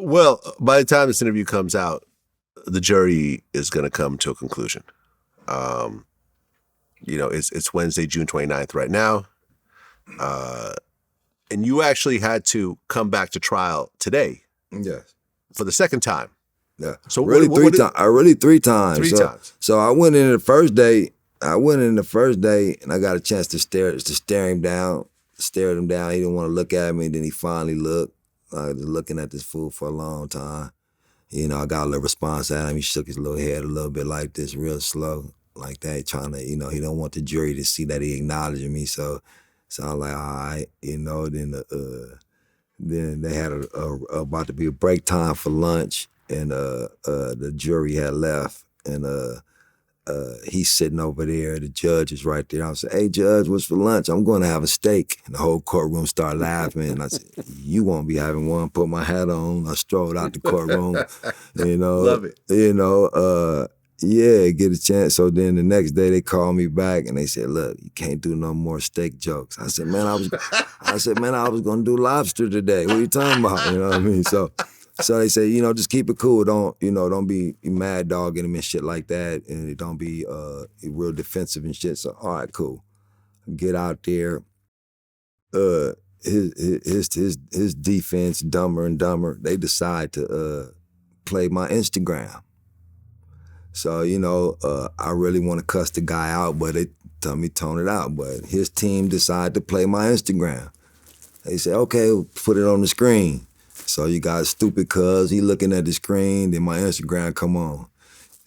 Well, by the time this interview comes out, the jury is going to come to a conclusion. Um, it's Wednesday, June 29th right now. And you actually had to come back to trial today. Yes. For the second time. Yeah. So really three times. Really 3 times. Three times. So I went in the first day. And I got a chance to stare him down. Stared him down. He didn't want to look at me. Then he finally looked. I was looking at this fool for a long time. I got a little response out of him. He shook his little head a little bit like this, real slow, like that, trying to, he don't want the jury to see that he acknowledging me. So I'm like, all right, then they had about to be a break time for lunch, and the jury had left, and he's sitting over there. The judge is right there. I said, "Hey, judge, what's for lunch? I'm going to have a steak." And the whole courtroom started laughing. And I said, "You won't be having one." Put my hat on. I strolled out the courtroom. Love it. Get a chance. So then the next day they called me back and they said, "Look, you can't do no more steak jokes." I said, "Man, I was going to do lobster today. What are you talking about?" You know what I mean? So they say, just keep it cool. Don't be mad dogging him and shit like that, and don't be real defensive and shit. So all right, cool. Get out there. His defense, dumber and dumber. They decide to play my Instagram. So I really want to cuss the guy out, but they tell me tone it out. But his team decided to play my Instagram. They said, "Okay, put it on the screen." So you got stupid cuz, he looking at the screen, then my Instagram come on.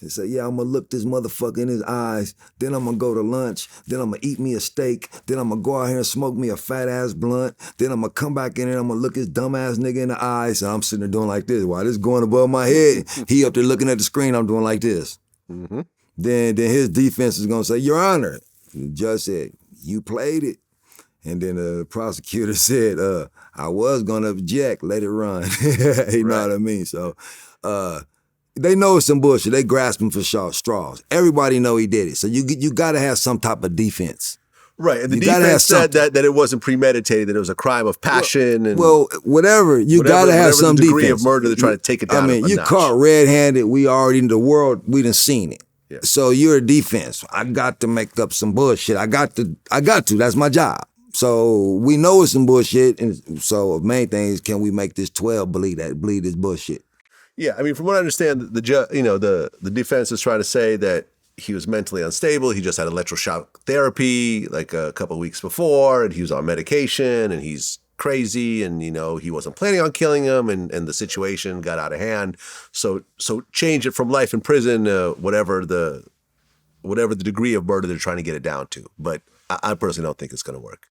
They say, "Yeah, I'm gonna look this motherfucker in his eyes, then I'm gonna go to lunch, then I'm gonna eat me a steak, then I'm gonna go out here and smoke me a fat ass blunt, then I'm gonna come back in here, I'm gonna look his dumb ass nigga in the eyes." So I'm sitting there doing like this. While this is going above my head, he up there looking at the screen, I'm doing like this. Mm-hmm. Then his defense is gonna say, "Your Honor," the judge said, "You played it." And then the prosecutor said, "I was gonna object, let it run." You know what I mean? So they know it's some bullshit. They grasping for straws. Everybody know he did it. So you gotta have some type of defense. Right, and the defense said that it wasn't premeditated, that it was a crime of passion. Whatever. You gotta have some the degree defense. of murder, they're trying to take it down. I mean, you caught red-handed. We already in the world. We done seen it. Yeah. So you're a defense. I got to make up some bullshit. I got to. That's my job. So we know it's some bullshit, and so the main thing is, can we make this 12 believe this bullshit? Yeah, I mean, from what I understand, the defense is trying to say that he was mentally unstable. He just had electroshock therapy like a couple of weeks before, and he was on medication, and he's crazy, and he wasn't planning on killing him, and the situation got out of hand. So change it from life in prison, whatever the degree of murder they're trying to get it down to. But I personally don't think it's going to work.